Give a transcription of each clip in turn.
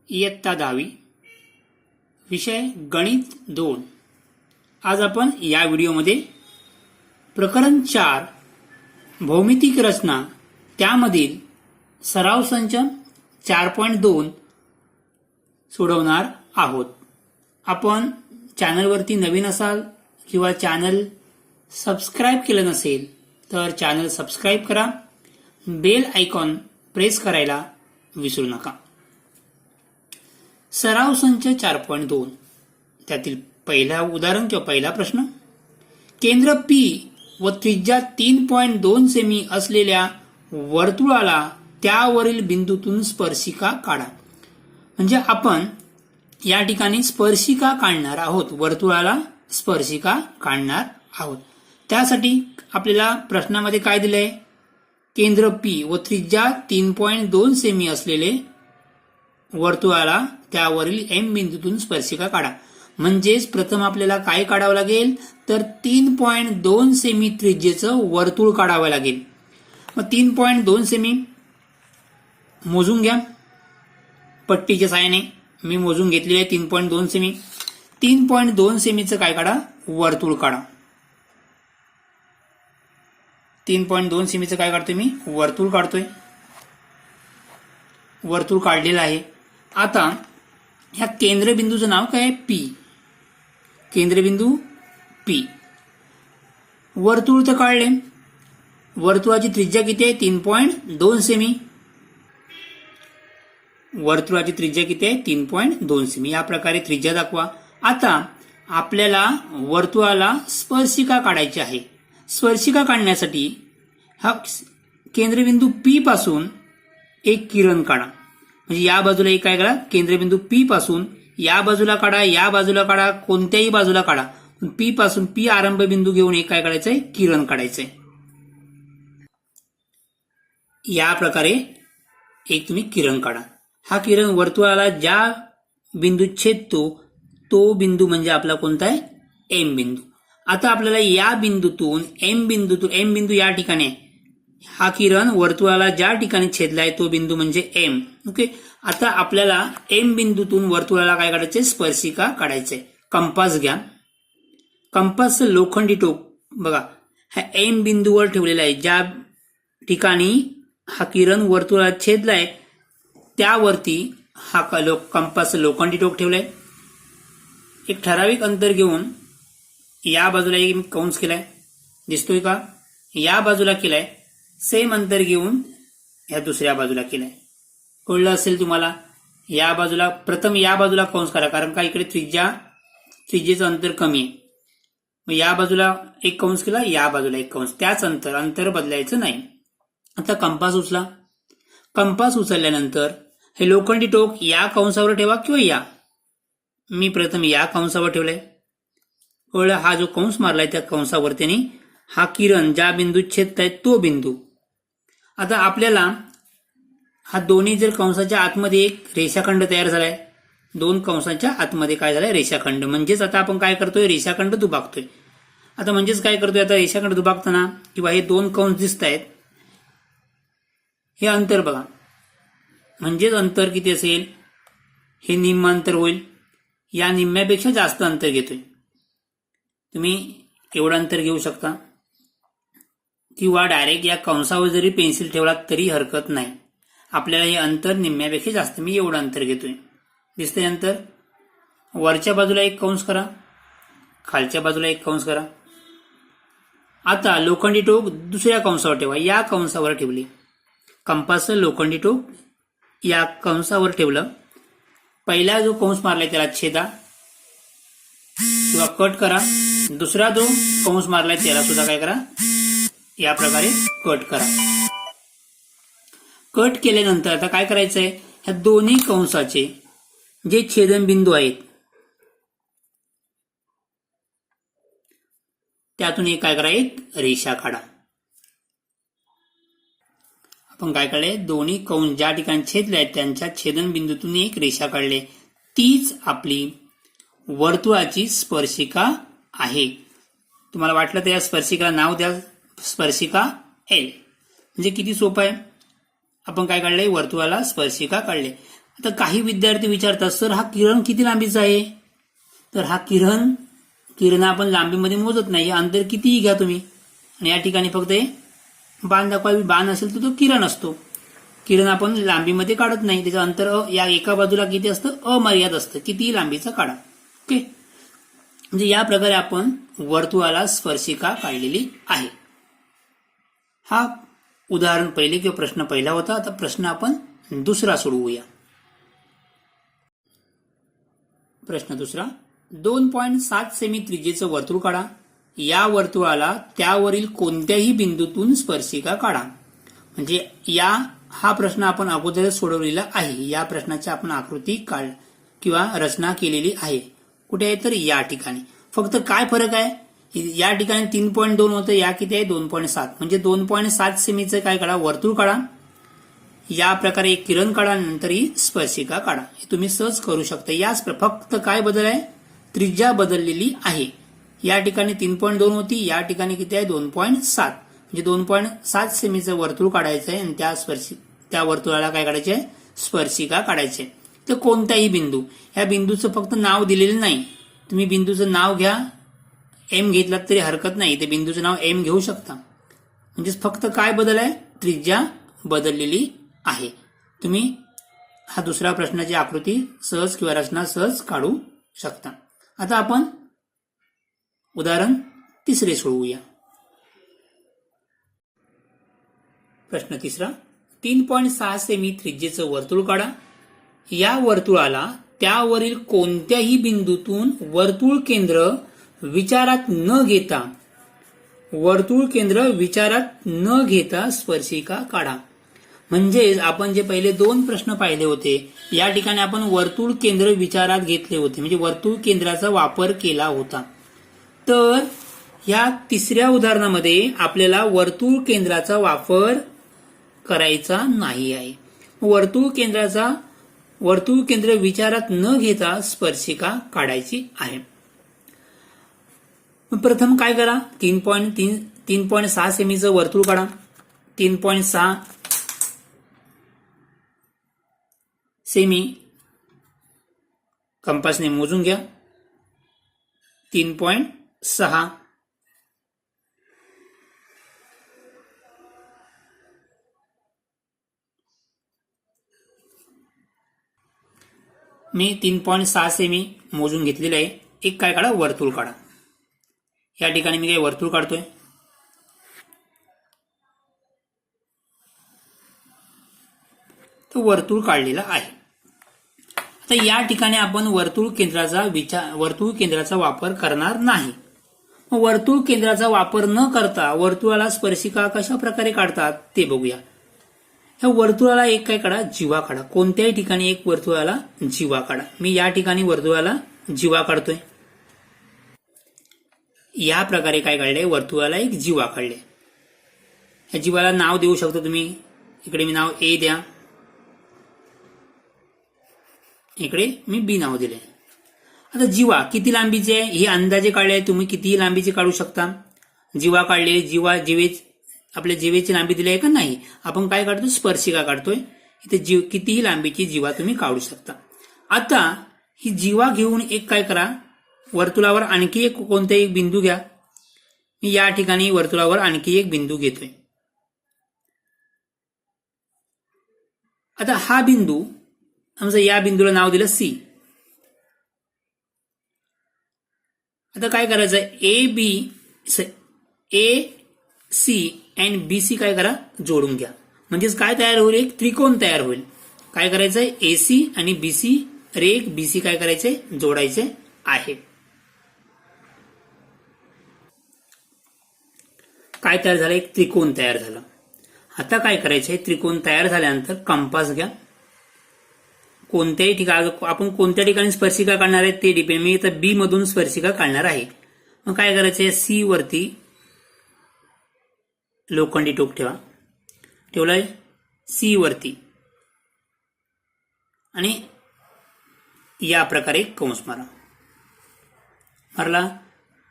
इयत्ता 10वी विषय गणित 2. आज आपण या व्हिडिओमध्ये प्रकरण 4 भौमितिक रचना त्यामधील सराव संच 4.2 सोडवणार आहोत. आपण चॅनलवरती नवीन असाल किंवा चॅनल सबस्क्राइब केलं नसेल तर चॅनल सबस्क्राइब करा, बेल आयकॉन प्रेस करायला विसरू नका. सराव संच 4.2 त्यातील पहिला उदाहरण किंवा पहिला प्रश्न, केंद्र P व त्रिज्या 3.2 सेमी असलेल्या वर्तुळाला त्यावरील बिंदूतून स्पर्शिका काढा. म्हणजे आपण या ठिकाणी स्पर्शिका काढणार आहोत, वर्तुळाला स्पर्शिका काढणार आहोत. त्यासाठी आपल्याला प्रश्नामध्ये काय दिलंय, केंद्र P व त्रिज्या 3.2 सेमी असलेले वर्तुळाला त्यावरील M बिंदूतून स्पर्शिका काढा. म्हणजेच प्रथम आपल्याला काय काढावं लागेल तर 3.2 सेमी त्रिज्येचं वर्तुळ काढावं लागेल. मग 3.2 सेमी मोजून घ्या पट्टीच्या साहाय्याने. मी मोजून घेतलेले 3.2 सेमी. 3.2 सेमीचं काय काढा, वर्तुळ काढा. 3.2 सेमीचं काय काढतोय मी, वर्तुळ काढतोय. वर्तुळ काढलेलं आहे. आता ह्या केंद्रबिंदूचं नाव काय आहे, P. केंद्रबिंदू P. वर्तुळ तर काढले. वर्तुळाची त्रिज्या किती आहे, 3.2 सेमी. वर्तुळाची त्रिज्या किती आहे, 3.2 सेमी. या प्रकारे त्रिज्या दाखवा. आता आपल्याला वर्तुळाला स्पर्शिका काढायची आहे. स्पर्शिका काढण्यासाठी हा केंद्रबिंदू P पासून एक किरण काढा. म्हणजे या बाजूला एक काय करा, केंद्रबिंदू P पासून या बाजूला काढा, या बाजूला काढा, कोणत्याही बाजूला काढा. P पासून P आरंभ बिंदू घेऊन एक काय काढायचंय, किरण काढायचंय. या प्रकारे एक तुम्ही किरण काढा. हा किरण वर्तुळाला ज्या बिंदूत छेदतो तो बिंदू म्हणजे आपला कोणता आहे, M बिंदू. आता आपल्याला या बिंदूतून M बिंदू या ठिकाणी आहे. हा किरण वर्तुळाला ज्या ठिकाणी छेदलाय तो बिंदू म्हणजे M. ओके. आता आपल्याला M बिंदूतून वर्तुळाला काय काढायचे, स्पर्शिका काढायचे. कंपास घ्या. कंपासचं लोखंडी टोक बघा हा M बिंदूवर ठेवलेला आहे. ज्या ठिकाणी हा किरण वर्तुळाला छेदलाय त्यावरती हा कंपासचं लोखंडी टोक ठेवलाय. एक ठराविक अंतर घेऊन या बाजूला एक कंस केलाय, दिसतोय का, या बाजूला केलाय. सेम अंतर घेऊन या दुसऱ्या बाजूला केलाय. कळलं असेल तुम्हाला. या बाजूला प्रथम या बाजूला कंस करा, कारण का इकडे त्रिज्येचं अंतर कमी आहे. मग या बाजूला एक कंस केला, या बाजूला एक कंस, त्याच अंतर बदलायचं नाही. आता कंपास उचला. कंपास उचलल्यानंतर हे लोखंडी टोक या कंसावर ठेवा किंवा या. मी प्रथम या कंसावर ठेवलंय. कळलं. हा जो कंस मारलाय त्या कंसावर त्याने हा किरण ज्या बिंदूत छेदताय तो बिंदू. आता आपल्याला हा दोन्ही जर कंसाच्या आतमध्ये एक रेषाखंड तयार झालाय, दोन कंसाच्या आतमध्ये काय झालाय, रेषाखंड. म्हणजेच आता आपण काय करतोय, रेषाखंड दुभागतोय. आता म्हणजेच काय करतोय, आता रेषाखंड दुभागताना किंवा हे दोन कंस दिसत आहेत, हे अंतर बघा. म्हणजेच अंतर किती असेल, हे निम्म अंतर होईल. या निम्म्यापेक्षा जास्त अंतर घेतोय. तुम्ही एवढं अंतर घेऊ शकता किंवा डायरेक्ट या कंसावर जरी पेन्सिल ठेवला तरी हरकत नाही. आपल्याला हे अंतर निम्म्यापेक्षा जास्त, मी एवढं अंतर घेतोय. दिसतंय अंतर. वरच्या बाजूला एक कंस करा, खालच्या बाजूला एक कंस करा. आता लोखंडी टोक दुसऱ्या कंसावर ठेवा. या कंसावर ठेवली. कंपासचं लोखंडी टोक या कंसावर ठेवलं. पहिला जो कंस मारलाय त्याला छेदा किंवा कट करा. दुसरा जो कंस मारलाय त्याला सुद्धा काय करा, या प्रकारे कट करा. कट केल्यानंतर आता काय करायचंय, ह्या दोन्ही कंसाचे जे छेदनबिंदू आहेत त्यातून एक काय करा, एक रेषा काढा. आपण काय काढले, दोन्ही कंस ज्या ठिकाणी छेदले आहेत त्यांच्या छेदनबिंदूतून एक रेषा काढले. तीच आपली वर्तुळाची स्पर्शिका आहे. तुम्हाला वाटलं तर या स्पर्शिका नाव द्या, स्पर्शिका एल. म्हणजे किती सोपं आहे. आपण काय काढलंय, वर्तुळाला स्पर्शिका काढले. आता काही विद्यार्थी विचारतात सर हा किरण किती लांबीचा आहे. तर हा किरण आपण लांबीमध्ये मोजत नाही, अंतर कितीही घ्या तुम्ही. आणि या ठिकाणी फक्त हे बाण दाखवावी, बाण असेल तर तो किरण असतो. किरण आपण लांबीमध्ये काढत नाही, त्याचं अंतर या एका बाजूला किती असतं, अमर्याद असतं, कितीही लांबीचा काढा. ओके. म्हणजे या प्रकारे आपण वर्तुळाला स्पर्शिका काढलेली आहे. हा उदाहरण पहिले किंवा प्रश्न पहिला होता. आता प्रश्न आपण दुसरा सोडवूया. प्रश्न दुसरा, 2.7 सेमी त्रिज्येचं वर्तुळ काढा. या वर्तुळाला त्यावरील कोणत्याही बिंदूतून स्पर्शिका काढा. म्हणजे हा प्रश्न आपण अगोदरच सोडवलेला आहे. या प्रश्नाची आपण आकृती किंवा रचना केलेली आहे. कुठे आहे तर या ठिकाणी. फक्त काय फरक आहे, या ठिकाणी 3.2 होतं, या किती आहे 2.7. म्हणजे 2.7 सेमीचं काय काढा, वर्तुळ काढा. या प्रकारे एक किरण काढा, नंतर ही स्पर्शिका काढा. हे तुम्ही सहज करू शकता. याच फक्त काय बदल आहे, त्रिज्या बदललेली आहे. या ठिकाणी 3.2 होती, या ठिकाणी किती आहे 2.7. म्हणजे 2.7 सेमीचं वर्तुळ काढायचं आहे आणि त्या वर्तुळाला काय काढायचे आहे, स्पर्शिका काढायचे. तर कोणताही बिंदू, या बिंदूचं फक्त नाव दिलेलं नाही. तुम्ही बिंदूचं नाव घ्या, एम घेतलात तरी हरकत नाही, ते बिंदूचं नाव एम घेऊ शकता. म्हणजे फक्त काय बदल आहे, त्रिज्या बदललेली आहे. तुम्ही हा दुसऱ्या प्रश्नाची आकृती सहज किंवा रचना सहज काढू शकता. आता आपण उदाहरण तिसरे सोडवूया. प्रश्न तिसरा, 3.6 सेमी त्रिज्येचं वर्तुळ काढा. या वर्तुळाला त्यावरील कोणत्याही बिंदूतून वर्तुळ केंद्र विचारात न घेता स्पर्शिका काढा. म्हणजेच आपण जे पहिले 2 प्रश्न पाहिले होते, या ठिकाणी आपण वर्तुळ केंद्र विचारात घेतले होते, म्हणजे वर्तुळ केंद्राचा वापर केला होता. तर या तिसऱ्या उदाहरणामध्ये आपल्याला वर्तुळ केंद्राचा वापर करायचा नाही आहे. वर्तुळ केंद्र विचारात न घेता स्पर्शिका काढायची आहे. प्रथम काय करा, 3.6 सेमीचं वर्तुळ काढा. 3.6 सेमी कंपासने मोजून घ्या. 3.6 मी 3.6 सेमी मोजून घेतलेलं आहे. एक काय काढा, वर्तुळ काढा. या ठिकाणी मी काय वर्तुळ काढतोय. तो वर्तुळ काढलेला आहे. आता या ठिकाणी आपण वर्तुळ केंद्राचा वापर करणार नाही. वर्तुळ केंद्राचा वापर न करता वर्तुळाला स्पर्शिका कशा प्रकारे काढतात ते बघूया. ह्या वर्तुळाला एक काय काढा, जीवा काढा. कोणत्याही ठिकाणी एक वर्तुळाला जीवा काढा. मी या ठिकाणी वर्तुळाला जीवा काढतोय. या प्रकारे काय काढले, वर्तुळाला एक जीवा काढले. या जीवाला नाव देऊ शकता तुम्ही. इकडे मी नाव ए द्या, इकडे मी बी नाव दिले. आता जीवा किती लांबीचे आहे हे अंदाजे काढले. तुम्ही कितीही लांबीचे काढू शकता. जीवा काढले, आपल्या जीवेची लांबी दिली आहे का नाही. आपण काय काढतो, स्पर्शिका काढतोय. इथे कितीही लांबीची जीवा तुम्ही काढू शकता. आता ही जीवा घेऊन एक काय करा, वर्तुळावर आणखी एक कोणताही एक बिंदू घ्या. मी या ठिकाणी वर्तुळावर आणखी एक बिंदू घेतोय. आता हा बिंदू, समजा या बिंदूला नाव दिलं सी. आता काय करायचं, ए सी अँड बी सी काय करा, जोडून घ्या. म्हणजेच काय तयार होईल, एक त्रिकोण तयार होईल. काय करायचंय, ए सी आणि बी सी रेख बी सी काय करायचे, जोडायचे आहे. काय तयार झालं, एक त्रिकोण तयार झालं. आता काय करायचंय, त्रिकोण तयार झाल्यानंतर कंपास घ्या. कोणत्याही ठिकाणी आपण कोणत्या ठिकाणी स्पर्शिका काढणार आहे ते डिपेंड. मी इथं बी मधून स्पर्शिका काढणार आहे. मग काय करायचंय, सी वरती लोखंडी टोक ठेवलाय सी वरती आणि या प्रकारे कंस मारला.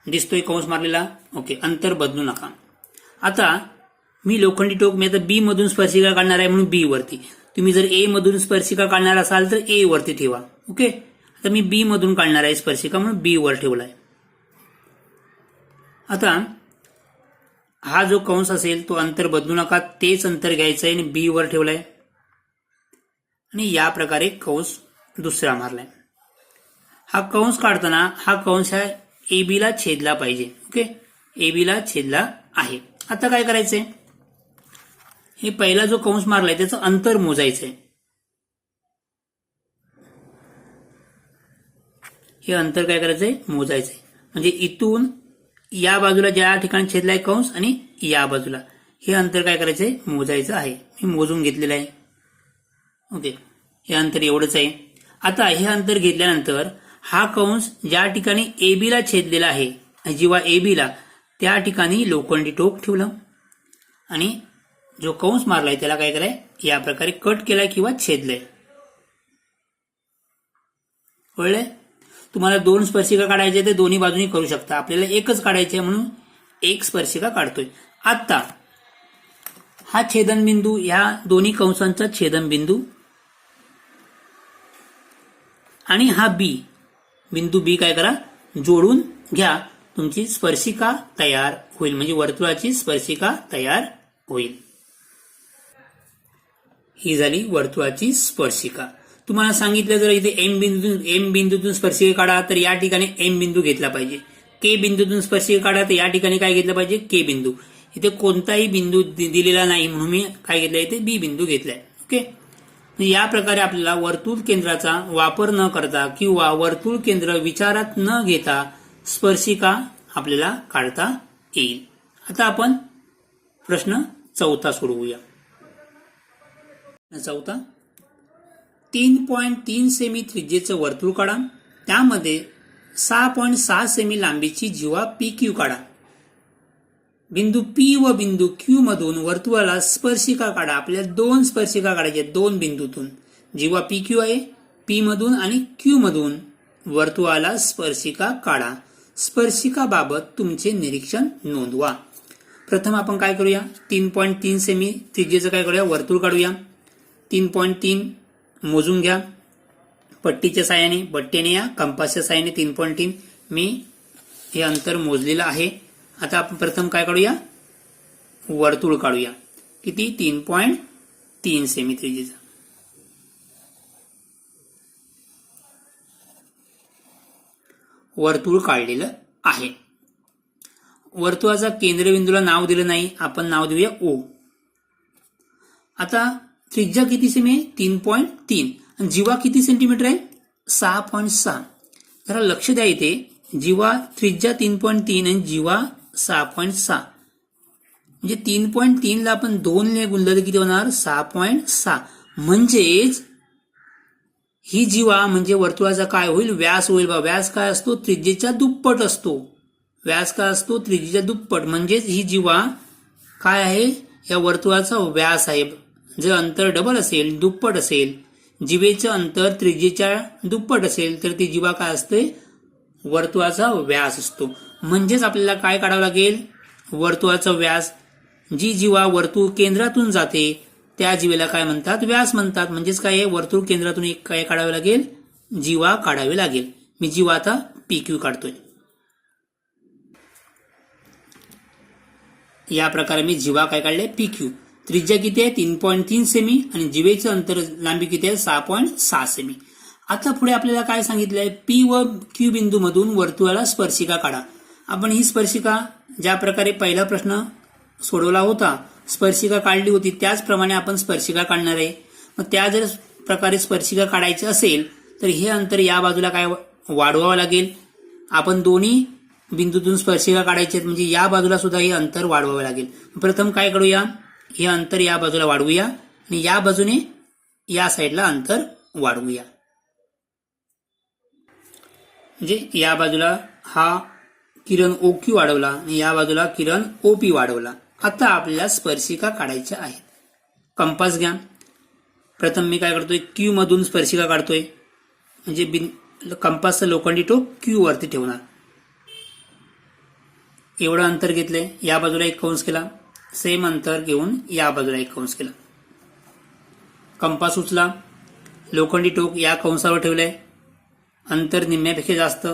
दिसतोय कंस मारलेला. ओके, अंतर बदलू नका. आता मी लोखंडी टोक मी आता बी मधून स्पर्शिका काढणार आहे म्हणून बी वरती. तुम्ही जर ए मधून स्पर्शिका काढणार असाल तर ए वरती ठेवा. ओके, आता मी बी मधून काढणार आहे स्पर्शिका म्हणून बी वर ठेवलाय. आता हा जो कंस असेल तो अंतर बदलू नका, तेच अंतर घ्यायचंय आणि बी वर ठेवलाय आणि या प्रकारे कंस दुसरा मारलाय. हा कंस काढताना हा कंस ह्या ए बी ला छेदला पाहिजे. ओके, ए बी ला छेदला आहे. आता काय करायचंय, हे पहिला जो कंस मारलाय त्याचं अंतर मोजायचंय. हे अंतर काय करायचंय, मोजायचंय. म्हणजे इथून या बाजूला ज्या ठिकाणी छेदलाय कंस आणि या बाजूला हे अंतर काय करायचंय, मोजायचं आहे. मी मोजून घेतलेलं आहे. ओके, हे अंतर एवढंच आहे. आता हे अंतर घेतल्यानंतर हा कंस ज्या ठिकाणी ए बी ला छेदलेला आहे, जेव्हा ए बी ला त्या ठिकाणी लोखंडी टोक ठेवलं आणि जो कंस मारलाय त्याला काय केलंय, या प्रकारे कट केलाय किंवा छेदलंय. कळलंय? तुम्हाला 2 स्पर्शिका काढायचे ते दोन्ही बाजूनी करू शकता. आपल्याला एकच काढायची म्हणून एक स्पर्शिका काढतोय. आता हा छेदनबिंदू, ह्या दोन्ही कंसांचा छेदनबिंदू आणि हा बी बिंदू बी काय करा, जोडून घ्या. तुमची स्पर्शिका तयार होईल, म्हणजे वर्तुळाची स्पर्शिका तयार होईल. ही झाली वर्तुळाची स्पर्शिका. तुम्हाला सांगितलं जर इथे एम बिंदूतून स्पर्शिका काढा तर या ठिकाणी एम बिंदू घेतला पाहिजे. के बिंदूतून स्पर्शिका काढा तर या ठिकाणी काय घेतलं पाहिजे, के बिंदू. इथे कोणताही बिंदू दिलेला नाही म्हणून मी काय घेतलंय, इथे बी बिंदू घेतलाय. ओके, या प्रकारे आपल्याला वर्तुळ केंद्राचा वापर न करता किंवा वर्तुळ केंद्र विचारात न घेता स्पर्शिका आपल्याला काढता येईल. आता आपण प्रश्न 4 सोडवूया. 4, 3.3 सेमी त्रिज्येचं वर्तुळ काढा. त्यामध्ये 6.6 सेमी लांबीची जीवा पी क्यू काढा. बिंदू पी व बिंदू क्यू मधून वर्तुळाला स्पर्शिका काढा. आपल्याला 2 स्पर्शिका काढायच्या, 2 बिंदूतून. जीवा पी क्यू आहे, पी मधून आणि क्यू मधून वर्तुळाला स्पर्शिका काढा. स्पर्शिका बाबत तुमचे निरीक्षण नोंदवा. प्रथम आपण काय करूया, 3.3 सेमी त्रिज्येचं काय करूया, वर्तुळ काढूया. 3.3 मोजून घ्या पट्टीच्या साहाय्याने, बट्टेने या कंपासच्या साहाय्याने. 3.3 मी हे अंतर मोजलेलं आहे. आता आपण प्रथम काय काढूया, वर्तुळ काढूया. किती, 3.3 सेमी त्रिज्येचं. वर्तुळ काढलेलं आहे. वर्तुळाचा केंद्रबिंदूला नाव दिलं नाही, आपण नाव देऊया ओ. आता त्रिज्या किती सेमी आहे, 3.3. आणि जीवा किती सेंटीमीटर आहे, 6.6. जरा लक्ष द्या, इथे जीवा त्रिज्या 3.3 आणि जीवा 6.6. म्हणजे 3.3 ला आपण 2 ने गुणलं तर किती होणार, 6.6. म्हणजेच ही जीवा म्हणजे वर्तुळाचा काय होईल, व्यास होईल. व्यास काय असतो, त्रिज्येच्या दुप्पट असतो. व्यास काय असतो, त्रिज्येच्या दुप्पट. म्हणजेच ही जीवा काय आहे, या वर्तुळाचा व्यास आहे. जर अंतर डबल असेल, दुप्पट असेल, जीवेचं अंतर त्रिज्येच्या दुप्पट असेल तर ती जीवा काय असते, वर्तुळाचा व्यास असतो. म्हणजेच आपल्याला काय काढावं लागेल, वर्तुळाचा व्यास. जी जीवा वर्तुळ केंद्रातून जाते त्या जीवेला काय म्हणतात, व्यास म्हणतात. म्हणजेच काय आहे, वर्तुळ केंद्रातून एक काय काढावे लागेल, जीवा काढावी लागेल. मी जीवा आता पी क्यू काढतोय. या प्रकारे मी जीवा काय काढले, पी क्यू. त्रिज्या किती आहे, 3.3 सेमी आणि जीवेचं अंतर लांबी किती आहे, 6.6 सेमी. आता पुढे आपल्याला काय सांगितलंय, पी व क्यू बिंदू मधून वर्तुळाला स्पर्शिका काढा. आपण ही स्पर्शिका ज्या प्रकारे पहिला प्रश्न सोडवला होता, स्पर्शिका काढली होती त्याचप्रमाणे आपण स्पर्शिका काढणार आहे. मग त्या जर प्रकारे स्पर्शिका काढायची असेल तर हे अंतर या बाजूला काय वाढवावं लागेल. आपण दोन्ही बिंदूतून स्पर्शिका काढायचे म्हणजे या बाजूला सुद्धा हे अंतर वाढवावं लागेल. प्रथम काय करूया, हे अंतर या बाजूला वाढवूया आणि या बाजूने या साईडला अंतर वाढवूया. म्हणजे या बाजूला हा किरण OQ वाढवला आणि या बाजूला किरण OP वाढवला. आता आपल्याला स्पर्शिका काढायच्या आहेत. कंपास घ्या. प्रथम मी काय करतोय, क्यू मधून स्पर्शिका काढतोय. म्हणजे कंपासचं लोखंडी टोक क्यू वरती ठेवणार. एवढं अंतर घेतलंय, या बाजूला एक कंस केला, सेम अंतर घेऊन या बाजूला एक कंस केला. कंपास उचला, लोखंडी टोक या कंसावर ठेवलंय, अंतर निम्म्यापेक्षा जास्त,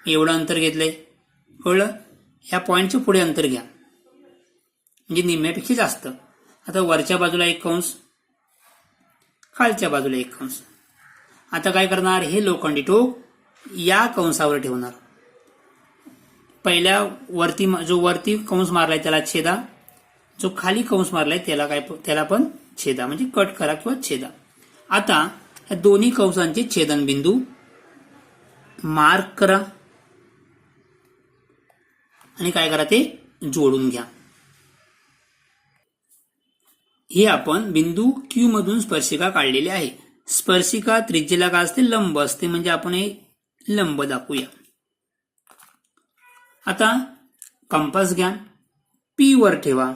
एवढं अंतर घेतलंय, कळलं. ह्या पॉईंटच्या पुढे अंतर घ्या, म्हणजे निम्म्यापेक्षा जास्त. आता वरच्या बाजूला एक कंस, खालच्या बाजूला एक कंस. आता काय करणार, हे लोखंडी टोक या कंसावर ठेवणार. पहिल्या वरती जो वरती कंस मारलाय त्याला छेदा, जो खाली कंस मारलाय त्याला पण छेदा, म्हणजे कट करा किंवा छेदा. आता या दोन्ही कंसांचे छेदनबिंदू मार्क करा आणि काय करा ते जोडून घ्या. हे आपण बिंदू Q मधून स्पर्शिका काढलेली आहे. स्पर्शिका त्रिज्येला काय असते, लंब असते, म्हणजे आपण हे लंब दाखवूया. आता कंपास घ्या, P वर ठेवा,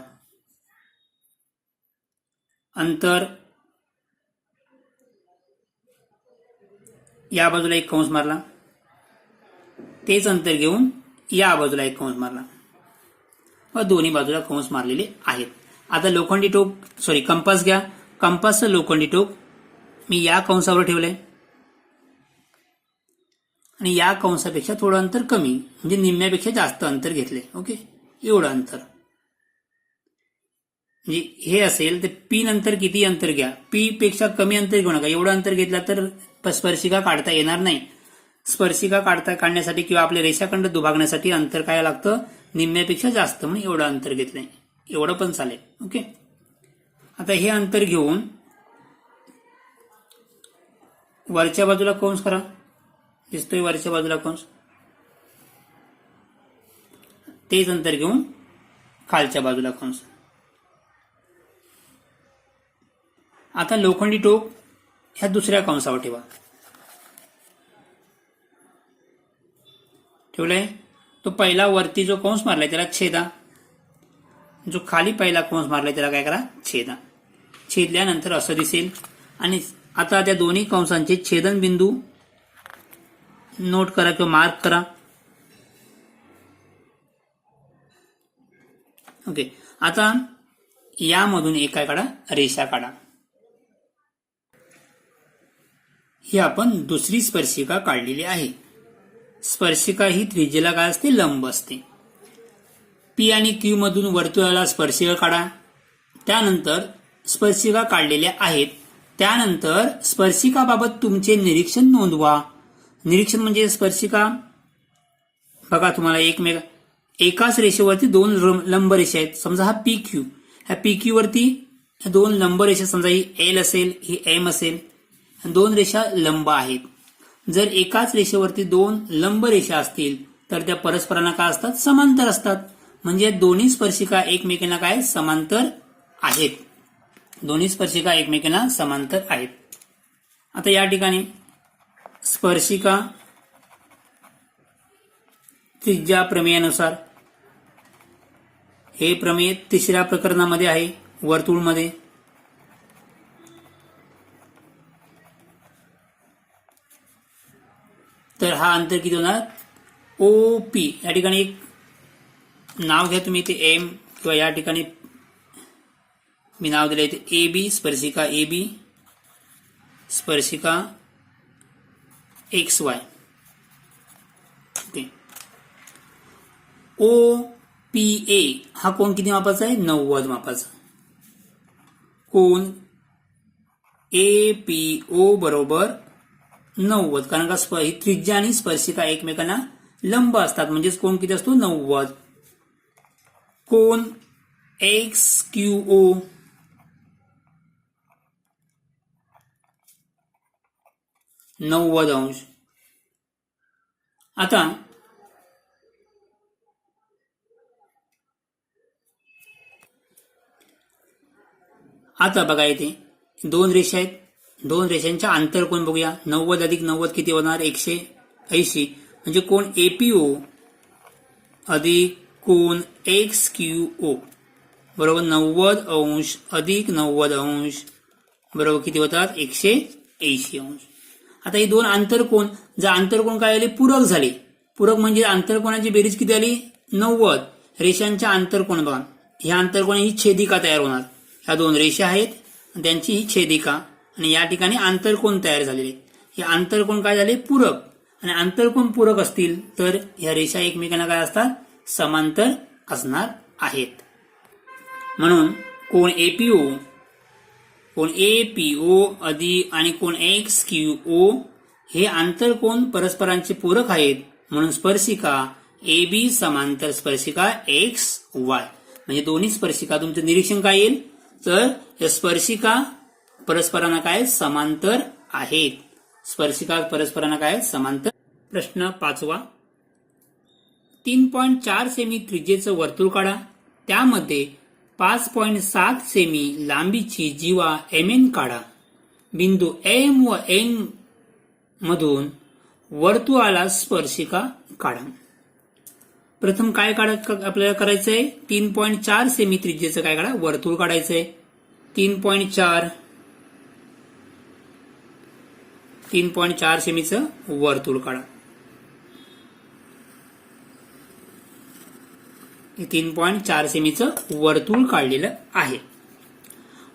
अंतर या बाजूला एक कंस मारला, तेच अंतर घेऊन या बाजूला एक कंस मारला व दोन्ही बाजूला कंस मारलेले आहेत. आता लोखंडी टोक कंपास घ्या, कंपासचं लोखंडी टोक मी या कंसावर ठेवलंय आणि या कंसापेक्षा थोडं अंतर कमी, म्हणजे निम्म्यापेक्षा जास्त अंतर घेतले. ओके, एवढं अंतर. म्हणजे हे असेल तर P नंतर किती अंतर घ्या, P पेक्षा कमी अंतर घेऊ नका. एवढं अंतर घेतलं तर स्पर्शिका काढता येणार नाही. स्पर्शिका काढण्यासाठी किंवा आपल्या रेषाखंड दुभागण्यासाठी अंतर काय लागतं, निम्म्यापेक्षा जास्त, म्हणून एवढं अंतर घेतलंय. एवढं पण चालेल. ओके, आता हे अंतर घेऊन वरच्या बाजूला कंस करा, दिसतोय वरच्या बाजूला कंस, तेच अंतर घेऊन खालच्या बाजूला कंस. आता लोखंडी टोक ह्या दुसऱ्या कंसावर ठेवा, ठेवलंय. तो पहिला वरती जो कंस मारलाय त्याला छेदा, जो खाली पहिला कंस मारलाय त्याला काय करा, छेदा. छेदल्यानंतर असं दिसेल. आणि आता त्या दोन्ही कंसांचे छेदनबिंदू नोट करा किंवा मार्क करा. ओके, आता यामधून एक काय काढा, रेषा काढा. ही आपण दुसरी स्पर्शिका काढलेली आहे. स्पर्शिका ही त्रिज्येला काय असते, लंब असते. P आणि Q मधून वर्तुळाला स्पर्शिका काढा. त्यानंतर स्पर्शिका काढलेल्या आहेत, त्यानंतर स्पर्शिकाबाबत तुमचे निरीक्षण नोंदवा. निरीक्षण म्हणजे स्पर्शिका बघा, तुम्हाला एकाच रेषेवरती दोन लंब रेषा आहेत. समजा हा PQ, ह्या PQ वरती दोन लंब रेषा, समजा ही L असेल, ही M असेल, दोन रेषा लंब आहेत. जर एकाच रेषेवरती दोन लंब रेषा असतील तर त्या परस्परांना काय असतात, समांतर असतात. म्हणजे दोन्ही स्पर्शिका एकमेकांना काय, समांतर आहेत. दोन्ही स्पर्शिका एकमेकांना समांतर आहेत. आता या ठिकाणी स्पर्शिका त्रिज्या प्रमेयानुसार, हे प्रमेय तिसऱ्या प्रकरणामध्ये आहे, वर्तुळमध्ये. तर हा अंतर किती होणार, OP. या ठिकाणी एक नाव घ्या तुम्ही, ते M, किंवा या ठिकाणी मी नाव दिलंय ते AB, स्पर्शिका AB, स्पर्शिका XY. ओके, OPA हा कोण किती मापाचा आहे, 90 मापाचा. कोण APO बरोबर 90, कारण का ही त्रिज्या आणि स्पर्शिका एकमेकांना लंब असतात, म्हणजेच कोण किती असतो, 90. कोण XQO 90 अंश. आता बघा, इथे दोन रेषा आहेत, दोन रेषांच्या अंतर कोण बघूया. 90 अधिक 90 किती होणार, 180. म्हणजे कोण APO अधिक कोण XQO बरोबर 90 अंश अधिक 90 अंश बरोबर किती होतात, 180 अंश. आता हे दोन आंतरकोन, जर आंतरकोन काय झाले, पूरक झाले. पूरक म्हणजे आंतरकोनाची बेरीज किती आली 90. रेषांच्या आंतरकोन बघा, ह्या आंतरकोन ही छेदिका तयार होणार. ह्या दोन रेषा आहेत त्यांची ही छेदिका आणि या ठिकाणी आंतरकोन तयार झालेले. हे आंतरकोन काय झाले पूरक. आणि आंतरकोन पूरक असतील तर ह्या रेषा एकमेकांना काय असतात समांतर असणार आहेत. म्हणून कोण एपीओ अधिक आणि कोण एक्सक्यूओ हे आंतरकोन परस्परांचे पूरक आहेत. म्हणून स्पर्शिका ए बी समांतर स्पर्शिका एक्स वाय. म्हणजे दोन्ही स्पर्शिका तुमचं निरीक्षण काय येईल तर स्पर्शिका परस्परांना काय समांतर आहेत. स्पर्शिका परस्परांना काय समांतर. प्रश्न 5. 3.4 सेमी त्रिज्येचं वर्तुळ काढा. त्यामध्ये 5.7 सेमी लांबीची जीवा एम काढा. बिंदू एम व एन मधून वर्तुळाला स्पर्शिका काढा. प्रथम काय आपल्याला करायचंय 3.4 सेमी त्रिज्येचं काय काढा वर्तुळ काढायचंय. 3.4 सेमीचं वर्तुळ काढा. 3.4 सेमीचं वर्तुळ काढलेलं आहे.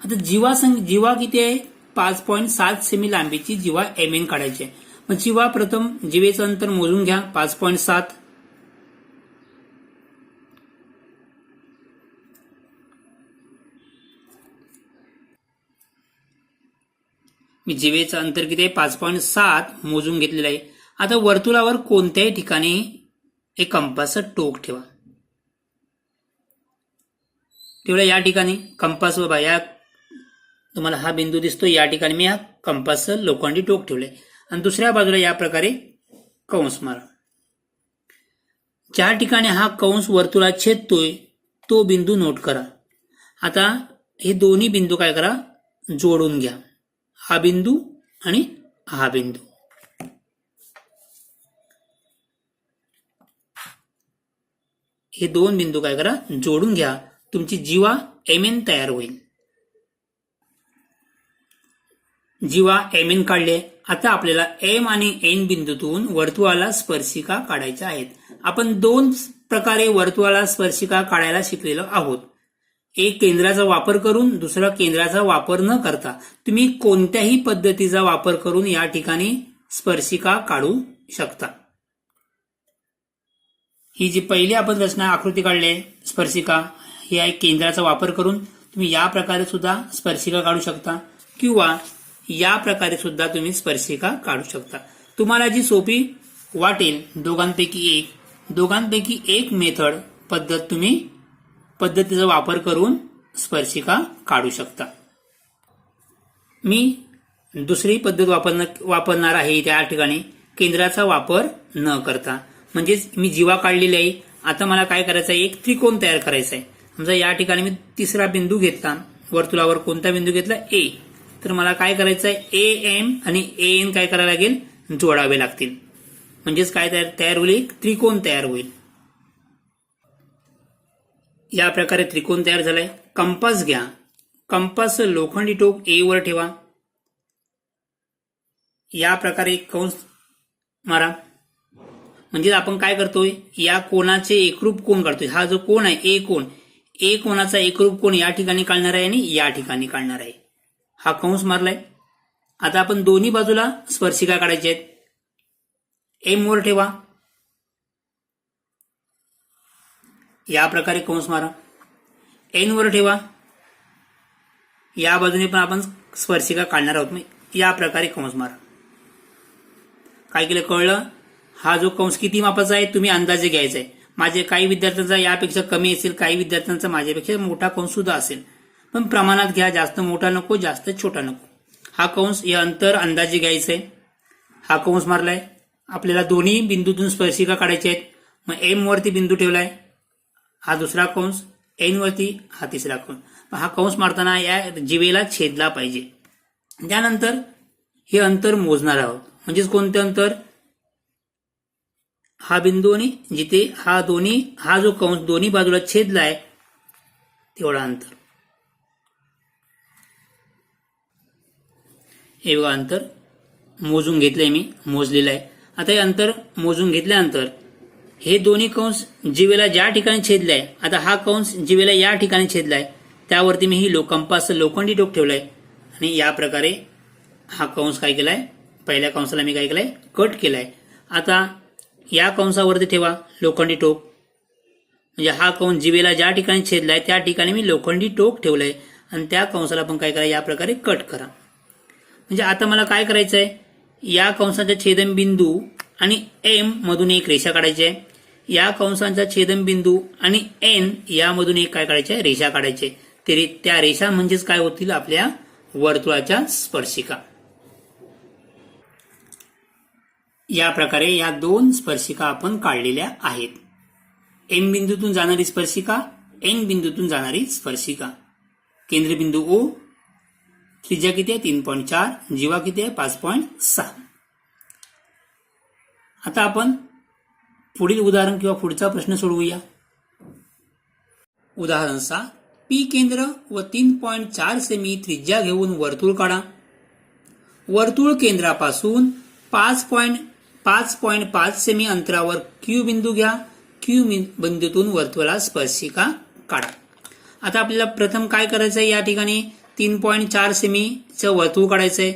आता जीवा किती आहे 5.7 सेमी लांबीची जीवा एम एन काढायची आहे. मग जीवा प्रथम जीवेचं अंतर मोजून घ्या 5.7. मी जीवेचं अंतर किती आहे 5.7 मोजून घेतलेलं आहे. आता वर्तुळावर कोणत्याही ठिकाणी एक कंपासचं टोक ठेवा. या ठिकाणी कंपास बाबा या तुम्हाला हा बिंदू दिसतो या ठिकाणी मी हा कंपासचं लोखंडी टोक ठेवले आणि दुसऱ्या बाजूला या प्रकारे कंस मारा. ज्या ठिकाणी हा कंस वर्तुळात छेदतोय तो बिंदू नोट करा. आता हे दोन्ही बिंदू काय करा जोडून घ्या. हा बिंदू आणि हा बिंदू. हे दोन बिंदू काय करा जोडून घ्या. तुमची जीवा एम एन तयार होईल. जीवा एम एन काढले. आता आपल्याला एम आणि एन बिंदूतून वर्तुळाला स्पर्शिका काढायच्या आहेत. आपण दोन प्रकारे वर्तुळाला स्पर्शिका काढायला शिकलेलो आहोत. एक केंद्राचा वापर करून दुसरा केंद्राचा वापर न करता. तुम्ही कोणत्याही पद्धतीचा वापर करून या ठिकाणी स्पर्शिका काढू शकता. ही जी पहिली आपण रचना आकृती काढली आहे स्पर्शिका ही आहे. केंद्राचा वापर करून तुम्ही या प्रकारे सुद्धा स्पर्शिका काढू शकता किंवा या प्रकारे सुद्धा तुम्ही स्पर्शिका काढू शकता. तुम्हाला जी सोपी वाटेल दोघांपैकी एक मेथड पद्धतीचा वापर करून स्पर्शिका काढू शकता. मी दुसरी पद्धत वापरणार आहे त्या ठिकाणी केंद्राचा वापर न करता. म्हणजेच मी जीवा काढलेली आहे. आता मला काय करायचं आहे एक त्रिकोण तयार करायचा आहे. समजा या ठिकाणी मी तिसरा बिंदू घेतला वर्तुळावर कोणता बिंदू घेतला ए. तर मला काय करायचं आहे ए एम आणि ए एन काय करायला लागेल जोडावे लागतील. म्हणजेच काय तयार होईल एक त्रिकोण तयार होईल. या प्रकारे त्रिकोण तयार झालाय. कंपास घ्या. कंपासचं लोखंडी टोक ए वर ठेवा. या प्रकारे एक कंस मारा. म्हणजे आपण काय करतोय या कोणाचे एकरूप कोण काढतोय. हा जो कोण आहे ए कोणाचा एकरूप कोण या ठिकाणी काढणार आहे आणि या ठिकाणी काढणार आहे. हा कंस मारलाय. आता आपण दोन्ही बाजूला स्पर्शिका काढायच्या आहेत. एम वर ठेवा. या प्रकारे कंस मारा. एन वर ठेवा. या बाजूने पण आपण स्पर्शिका काढणार आहोत. या प्रकारे कंस मारा. काय केलं कळलं. हा जो कंस किती मापाचा आहे तुम्ही अंदाजे घ्यायचा आहे. माझे काही विद्यार्थ्यांचा यापेक्षा कमी असेल काही विद्यार्थ्यांचा माझ्यापेक्षा मोठा कंस सुद्धा असेल. पण प्रमाणात घ्या. जास्त मोठा नको जास्त छोटा नको. हा कंस हे अंतर अंदाजे घ्यायचंय. हा कंस मारलाय. आपल्याला दोन्ही बिंदूतून स्पर्शिका काढायच्या आहेत. मग एम वरती बिंदू ठेवलाय. हा दुसरा कंस. एन वरती हा तिसरा कंस. हा कंस मारताना या जीवेला छेदला पाहिजे. त्यानंतर हे अंतर मोजणार आहोत. म्हणजेच कोणते अंतर हा बिंदू आणि जिथे हा जो कंस दोन्ही बाजूला छेदलाय तेवढा अंतर. हे बघा अंतर मोजून घेतलंय मी मोजलेलं आहे. आता हे अंतर मोजून घेतल्यानंतर हे दोन्ही कंस जीवेला ज्या ठिकाणी छेदलाय, आता हा कंस जीवेला या ठिकाणी छेदलाय, त्यावरती मी ही कंपासचं लोखंडी टोक ठेवलंय आणि या प्रकारे हा कंस काय केलाय, पहिल्या कंसाला मी काय केलंय, कट केलाय. आता या कंसावरती ठेवा लोखंडी टोक, म्हणजे हा कंस जीवेला ज्या ठिकाणी छेदलाय त्या ठिकाणी मी लोखंडी टोक ठेवलंय आणि त्या कंसाला पण काय करा, या प्रकारे कट करा. म्हणजे आता मला काय करायचं आहे, या कंसाचा छेदनबिंदू आणि एम मधून एक रेषा काढायची आहे. या कंसांचा छेदनबिंदू आणि एन यामधून एक काय काढायचे आहे, रेषा काढायची आहे. त्या रेषा म्हणजेच काय होतील, आपल्या वर्तुळाच्या स्पर्शिका. या प्रकारे या दोन स्पर्शिका आपण काढलेल्या आहेत. एम बिंदूतून जाणारी स्पर्शिका, एन बिंदूतून जाणारी स्पर्शिका. केंद्रबिंदू ओ, त्रिज्या किती आहे 3.4, जीवा किती आहे 5.6. आता आपण पुढील उदाहरण किंवा पुढचा प्रश्न सोडवूया. उदाहरण 6, पी केंद्र व 3.4 सेमी त्रिज्या घेऊन वर्तुळ काढा. वर्तुळ केंद्रापासून 5.5 सेमी अंतरावर क्यू बिंदू घ्या. क्यू बिंदूतून वर्तुळाला स्पर्शिका काढा. आता आपल्याला प्रथम काय करायचं आहे, या ठिकाणी 3.4 सेमीचं वर्तुळ काढायचं आहे.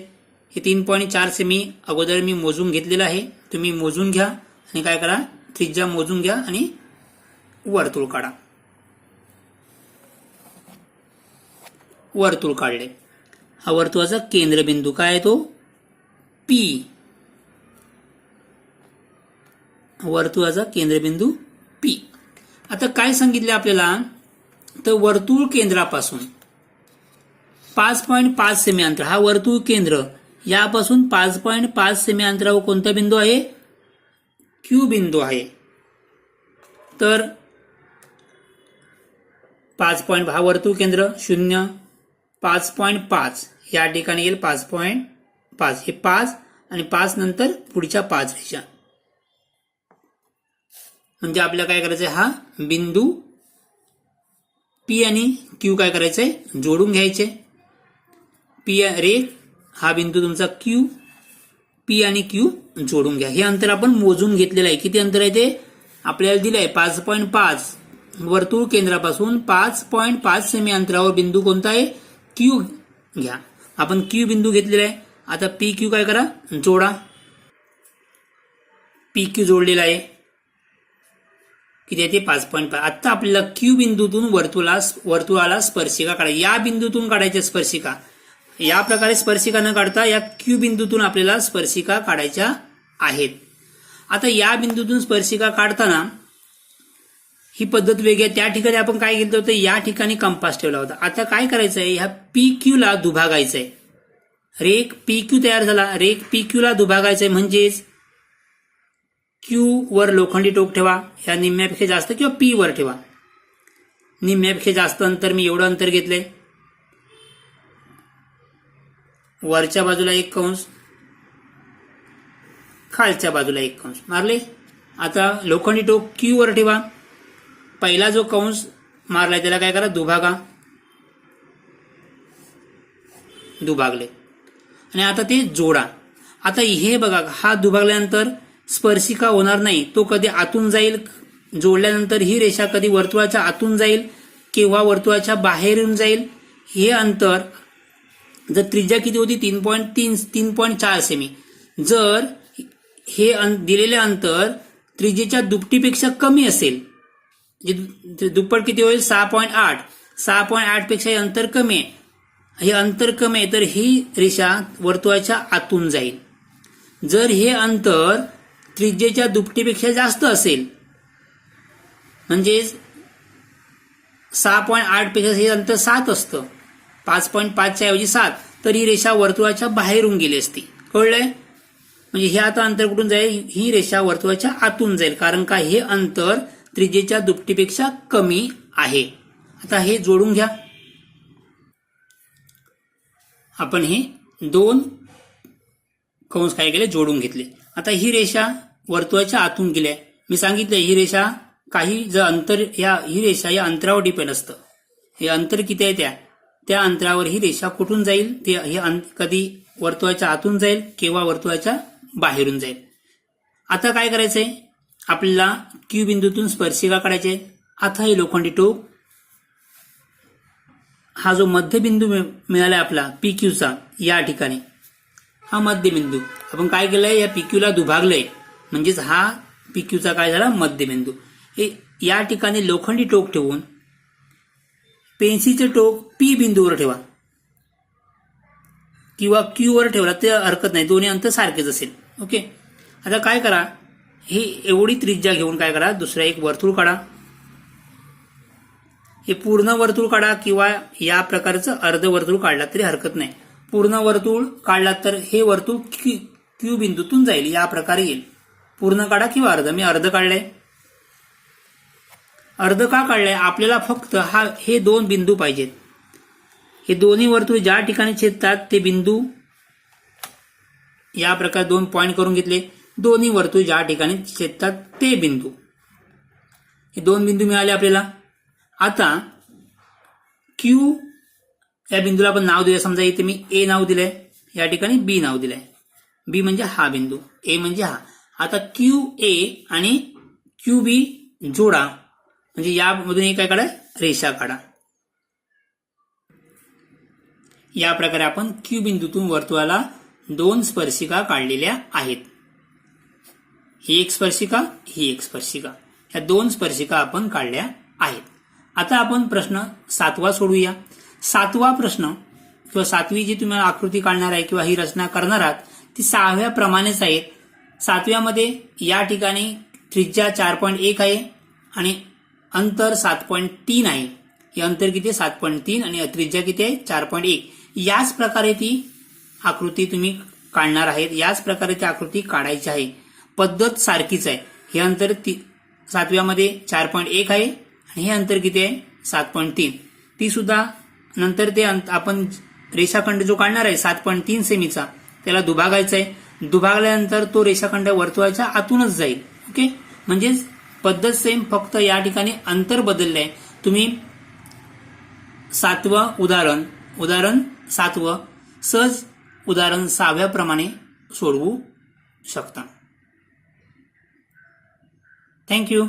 हे 3.4 सेमी अगोदर मी मोजून घेतलेलं आहे, तुम्ही मोजून घ्या आणि काय करा, त्रिज्या मोजून घ्या आणि वर्तुळ काढा. वर्तुळ काढले. हा वर्तुळाचा केंद्रबिंदू काय आहे, तो पी. वर्तुळाचा केंद्रबिंदू पी. आता काय सांगितले आपल्याला, तर वर्तुळ केंद्रापासून 5.5 सेमी अंतर, हा वर्तुळ केंद्र यापासून 5.5 सेमी अंतरावर कोणता बिंदू आहे, क्यू बिंदू आहे. तर 5. हा वर्तुळ केंद्र 0, 5.5 या ठिकाणी येईल 5.5, हे 5 आणि 5 नंतर पुढच्या 5 रेषा. म्हणजे आपल्याला काय करायचंय, हा बिंदू पी आणि क्यू काय करायचंय, जोडून घ्यायचे. पी रेख, हा बिंदू तुमचा क्यू, पी आणि क्यू जोडून घ्या. हे अंतर आपण मोजून घेतलेलं आहे. किती अंतर आहे ते आपल्याला दिलंय, 5.5. वर्तुळ केंद्रापासून 5.5 सेमी अंतरावर बिंदू कोणता आहे, क्यू घ्या. आपण क्यू बिंदू घेतलेला आहे. आता पी क्यू काय करा, जोडा. पी क्यू जोडलेला आहे, किती आहे ते 5.5. आता आपल्याला क्यू बिंदूतून वर्तुळाला स्पर्शिका काढायची. या बिंदूतून काढायच्या स्पर्शिका. या प्रकारे स्पर्शिका न काढता या क्यू बिंदूतून आपल्याला स्पर्शिका काढायच्या आहेत. आता या बिंदूतून स्पर्शिका काढताना ही पद्धत वेगळी आहे. त्या ठिकाणी आपण काय केलं होतं, या ठिकाणी कंपास ठेवला होता. आता काय करायचं आहे, ह्या पी क्यू ला दुभागायचं आहे. रेख पी क्यू तयार झाला, रेख पी क्यू ला दुभागायचं आहे. म्हणजेच क्यू वर लोखंडी टोक ठेवा, या निम्म्यापेक्षा जास्त, किंवा पी वर ठेवा. निम्म्यापेक्षा जास्त अंतर, मी एवढं अंतर घेतलंय. वरच्या बाजूला एक कंस, खालच्या बाजूला एक कंस मारले. आता लोखंडी टोक क्यू वर ठेवा. पहिला जो कंस मारलाय त्याला काय करा, दुभागा. दुभागले आणि आता ते जोडा. आता हे बघा, हा दुभागल्यानंतर स्पर्शिका होणार नाही, तो कधी आतून जाईल. जोडल्यानंतर ही रेषा कधी वर्तुळाच्या आतून जाईल किंवा वर्तुळाच्या बाहेरून जाईल. हे अंतर, जर त्रिज्या किती होती 3.4 सेमी, जर हे दिलेले अंतर त्रिज्येच्या दुपटीपेक्षा कमी असेल, दुप्पट किती होईल 6.8, 6.8 पेक्षा हे अंतर कमी आहे. हे अंतर कमी आहे तर ही रेषा वर्तुळाच्या आतून जाईल. जर हे अंतर त्रिज्येच्या दुपटीपेक्षा जास्त असेल, म्हणजे 6.8 पेक्षा हे अंतर 7 असतं, 5.5 ऐवजी 7, तर ही रेषा वर्तुळाच्या बाहेरून गेली असती. कळलंय? म्हणजे हे आता अंतर कुठून जाईल, ही रेषा वर्तुळाच्या आतून जाईल, कारण का हे अंतर त्रिज्येच्या दुपटीपेक्षा कमी आहे. आता हे जोडून घ्या. आपण हे दोन कंस काय केले, जोडून घेतले. आता ही रेषा वर्तुळाच्या आतून गेली. मी सांगितलं ही रेषा काही जर अंतर, ही रेषा या अंतरावर डिपेंड असतं. हे अंतर किती आहे त्या अंतरावर ही रेषा कुठून जाईल, ते हे कधी वर्तुळाच्या आतून जाईल किंवा वर्तुळाच्या बाहेरून जाईल. आता काय करायचंय, आपल्याला क्यू बिंदूतून स्पर्शिका काढायची आहे. आता हे लोखंडी टोक, हा जो मध्यबिंदू मिळाला आपला पी क्यूचा या ठिकाणी, हा मध्यबिंदू आपण काय केलंय, या पीक्यूला दुभागलंय, म्हणजेच हा पीक्यूचा काय झाला मध्यबिंदू. हे या ठिकाणी लोखंडी टोक ठेवून पेन्सिलचे टोक पी बिंदूवर ठेवा किंवा क्यू वर ठेवला ते हरकत नाही, दोन्ही अंतर सारखेच असेल. ओके. आता काय करा, हे एवढी त्रिज्या घेऊन काय करा, दुसरा एक वर्तुळ काढा. हे पूर्ण वर्तुळ काढा किंवा या प्रकारचं अर्ध वर्तुळ काढला तरी हरकत नाही. पूर्ण वर्तुळ काढला तर हे वर्तुळ क्यू बिंदूतून जाईल, या प्रकारे येईल. पूर्ण काढा किंवा अर्ध. मी अर्ध काढलंय. अर्ध का काढलंय, आपल्याला फक्त हे दोन बिंदू पाहिजेत. हे दोन्ही वर्तुळ ज्या ठिकाणी छेदतात ते बिंदू या प्रकारे दोन पॉइंट करून घेतले. दोन्ही वर्तुळ ज्या ठिकाणी छेदतात ते बिंदू, हे दोन बिंदू मिळाले आपल्याला. आता क्यू या बिंदूला आपण नाव दिलं, समजा इथे मी ए नाव दिलंय, या ठिकाणी बी नाव दिलंय. बी म्हणजे हा बिंदू, ए म्हणजे हा. आता क्यू ए आणि क्यू बी जोडा, म्हणजे यामधून एक काय काढा, रेषा काढा. या प्रकारे आपण क्यू बिंदूतून वर्तुळाला दोन स्पर्शिका काढलेल्या आहेत. ही एक स्पर्शिका, ही एक स्पर्शिका, ह्या दोन स्पर्शिका आपण काढल्या आहेत. आता आपण प्रश्न 7वा सोडवूया. 7वा प्रश्न किंवा 7वी जी तुम्हाला आकृती काढणार आहे किंवा ही रचना करणार आहात ती 6व्या प्रमाणेच आहेत. 7व्यामध्ये या ठिकाणी त्रिज्या 4.1 आहे आणि अंतर 7.3 आहे. हे अंतर किती आहे, 7.3, आणि त्रिज्या किती आहे, 4.1. याच प्रकारे ती आकृती तुम्ही काढणार आहेत. याच प्रकारे ती आकृती काढायची आहे. पद्धत सारखीच आहे. हे अंतर 7व्यामध्ये 4.1 आहे आणि हे अंतर किती आहे, 7.3. ती सुद्धा नंतर ते आपण रेषाखंड जो काढणार आहे 7.3 सेमीचा, त्याला दुभागायचा आहे. दुभागल्यानंतर तो रेषाखंड वर्तुळाच्या आतूनच जाईल. ओके. म्हणजेच पद्धत सेम, फक्त या ठिकाणी अंतर बदललंय. तुम्ही 7वं उदाहरण 7वं सहज उदाहरण 6व्या प्रमाणे सोडवू शकता. थँक्यू.